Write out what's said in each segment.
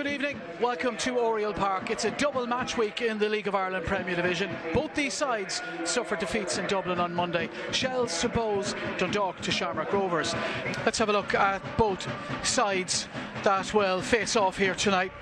Good evening, welcome to Oriel Park. It's a double match week in the League of Ireland Premier Division. Both these sides suffered defeats in Dublin on Monday. Shells to Bows, Dundalk to Shamrock Rovers. Let's have a look at both sides that will face off here tonight.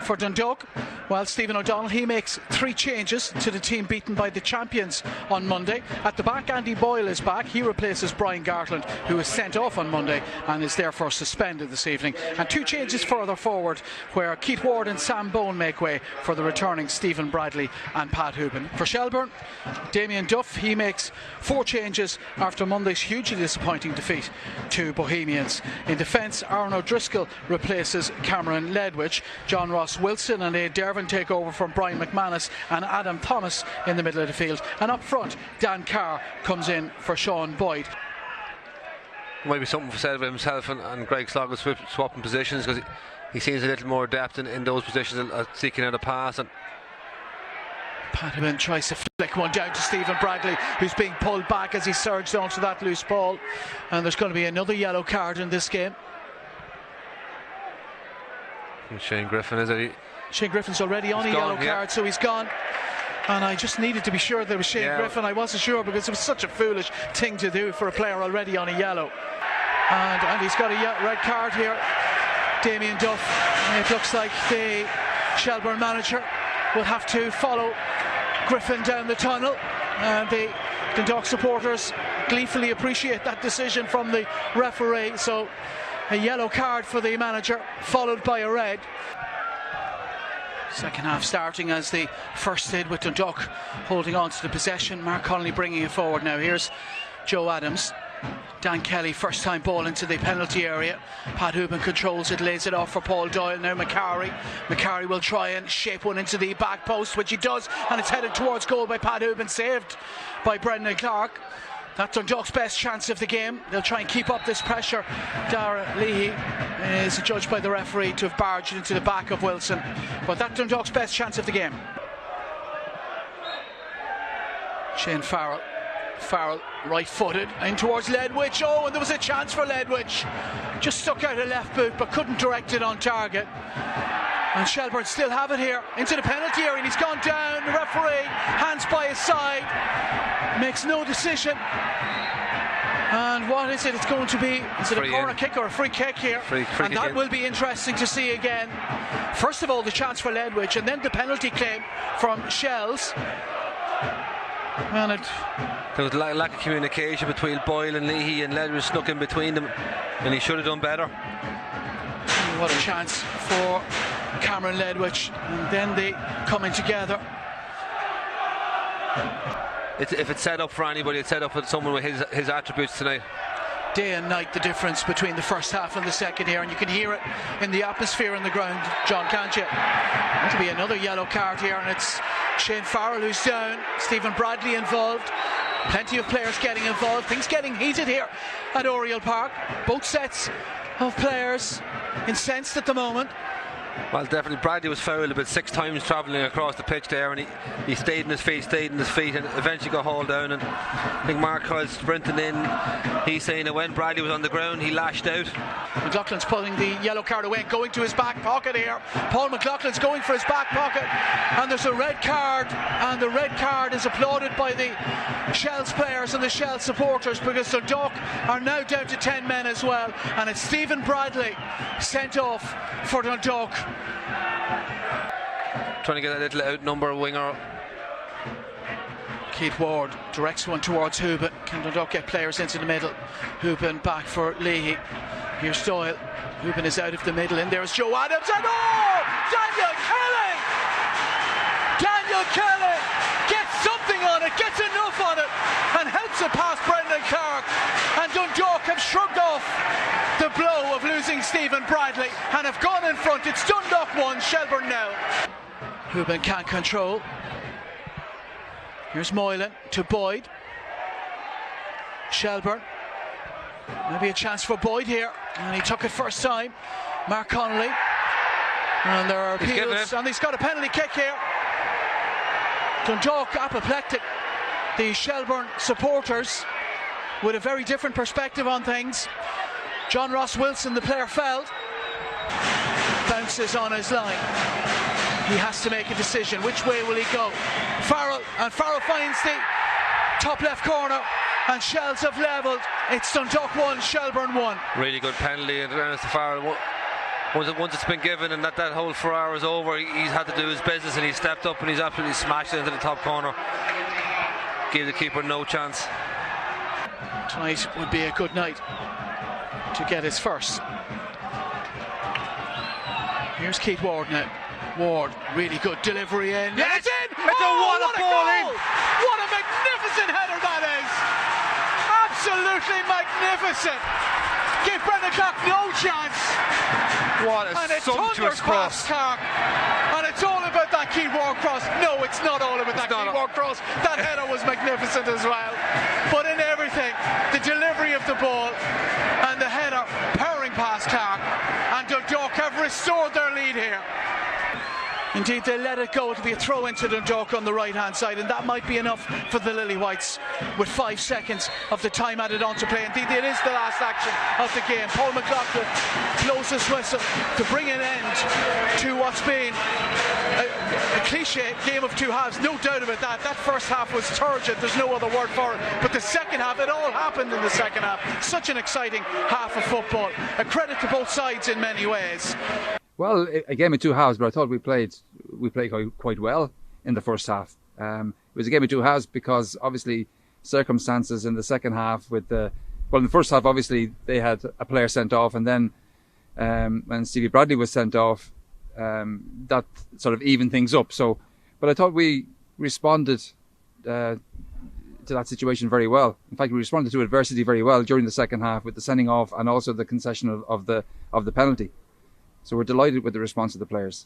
For Dundalk, well, Stephen O'Donnell, he makes 3 changes to the team beaten by the champions on Monday. At the back, Andy Boyle is back. He replaces Brian Gartland, who was sent off on Monday and is therefore suspended this evening. And 2 changes further forward, where Keith Ward and Sam Bone make way for the returning Stephen Bradley and Pat Hooban. For Shelbourne, Damien Duff, he makes 4 changes after Monday's hugely disappointing defeat to Bohemians. In defence, Aaron O'Driscoll replaces Cameron Ledwich. John Ross Wilson and Ed Dervin take over from Brian McManus and Adam Thomas in the middle of the field. And up front, Dan Carr comes in for Sean Boyd. Might be something said about himself and Greg Sloggett swapping positions, because he seems a little more adept in those positions, seeking out a pass. And Patterman tries to flick one down to Stephen Bradley, who's being pulled back as he surged onto that loose ball. And there's going to be another yellow card in this game. And Shane Griffin, is it? Shane Griffin's already on a yellow card, so he's gone. And I just needed to be sure there was Shane Griffin. I wasn't sure because it was such a foolish thing to do for a player already on a yellow. And he's got a red card here. Damien Duff. It looks like the Shelbourne manager will have to follow Griffin down the tunnel. And the Dundalk supporters gleefully appreciate that decision from the referee. So a yellow card for the manager, followed by a red. Second half starting as the first did, with Dundalk holding on to the possession. Mark Connolly bringing it forward now. Here's Joe Adams. Dan Kelly, first time ball into the penalty area. Pat Hooban controls it, lays it off for Paul Doyle. Now McCarry will try and shape one into the back post, which he does, and it's headed towards goal by Pat Hooban, saved by Brendan Clark. That's Dundalk's best chance of the game. They'll try and keep up this pressure. Dara Leahy is judged by the referee to have barged into the back of Wilson, but that's Dundalk's best chance of the game. Shane Farrell, right-footed in towards Ledwich. Oh, and there was a chance for Ledwich. Just stuck out a left boot, but couldn't direct it on target. And Shelbourne still have it here into the penalty area, and he's gone down. The referee, hands by his side, makes no decision. And what is it? It's going to be, is it a corner kick or a free kick here? Free and that will be interesting to see again. First of all, the chance for Ledwich, and then the penalty claim from Shells. And there was lack of communication between Boyle and Leahy, and Ledwich snuck in between them, and he should have done better. What a chance for Cameron Ledwich, and then they coming together. If it's set up for anybody, it's set up for someone with his attributes tonight. Day and night, the difference between the first half and the second here, and you can hear it in the atmosphere on the ground, John, can't you? That'll be another yellow card here, and it's Shane Farrell who's down, Stephen Bradley involved, plenty of players getting involved, things getting heated here at Oriel Park. Both sets of players incensed at the moment. Well, definitely Bradley was fouled about 6 times travelling across the pitch there, and he stayed in his feet, and eventually got hauled down. And I think Mark Coyle's sprinting in. He's saying that when Bradley was on the ground, he lashed out. McLaughlin's pulling the yellow card away and going to his back pocket here. Paul McLaughlin's going for his back pocket, and there's a red card, and the red card is applauded by the Shells players and the Shells supporters, because Dundalk are now down to 10 men as well, and it's Stephen Bradley sent off for Dundalk. Trying to get a little outnumber winger. Keith Ward directs one towards Hooban. Can Dundalk get players into the middle? Hooban back for Leahy. Here's Doyle. Hooban is out of the middle, and there's Joe Adams, and Daniel Kelly! Daniel Kelly gets something on it, gets enough on it, and helps it past Brendan Clark. And Dundalk have shrugged off the blow of losing Stephen Bradley and have gone in front. It's Dundalk 1, Shelbourne 0. Hooban can't control. Here's Moylan to Boyd. Shelbourne. Maybe a chance for Boyd here, and he took it first time. Mark Connolly. And there are appeals, and he's got a penalty kick here. Dundalk apoplectic. The Shelbourne supporters with a very different perspective on things. John Ross Wilson, the player, fell. bounces on his line. He has to make a decision. Which way will he go? Farrell finds the top left corner, and Shells have levelled. It's Dundalk 1, Shelbourne 1. Really good penalty, and to Farrell. Once it's been given and that whole 4 hours over, he's had to do his business, and he stepped up and he's absolutely smashed it into the top corner. Gave the keeper no chance. Tonight would be a good night to get his first. Here's Keith Ward now. Ward, really good delivery in. Yeah, it's in! What a ball in! What a magnificent header that is! Absolutely magnificent! Give Brendan Clark no chance! What a sumptuous cross! And it's all about that Keith Ward cross. No, it's not all about that Keith Ward cross. That header was magnificent as well. But in everything, the delivery of the ball and the header powering past Clark, and Dundalk have restored their lead here. Indeed, they let it go. It'll be a throw into Dundalk on the right-hand side, and that might be enough for the Lily Whites with 5 seconds of the time added on to play. Indeed, it is the last action of the game. Paul McLaughlin blows his whistle to bring an end to what's been a cliche game of two halves, no doubt about that. That first half was turgid, there's no other word for it. But the second half, it all happened in the second half. Such an exciting half of football. A credit to both sides in many ways. Well, a game of two halves, but I thought we played quite well in the first half. It was a game of two halves because obviously circumstances in the second half in the first half obviously they had a player sent off, and then when Stevie Bradley was sent off, that sort of evened things up. But I thought we responded to that situation very well. In fact, we responded to adversity very well during the second half with the sending off and also the concession of the penalty. So we're delighted with the response of the players.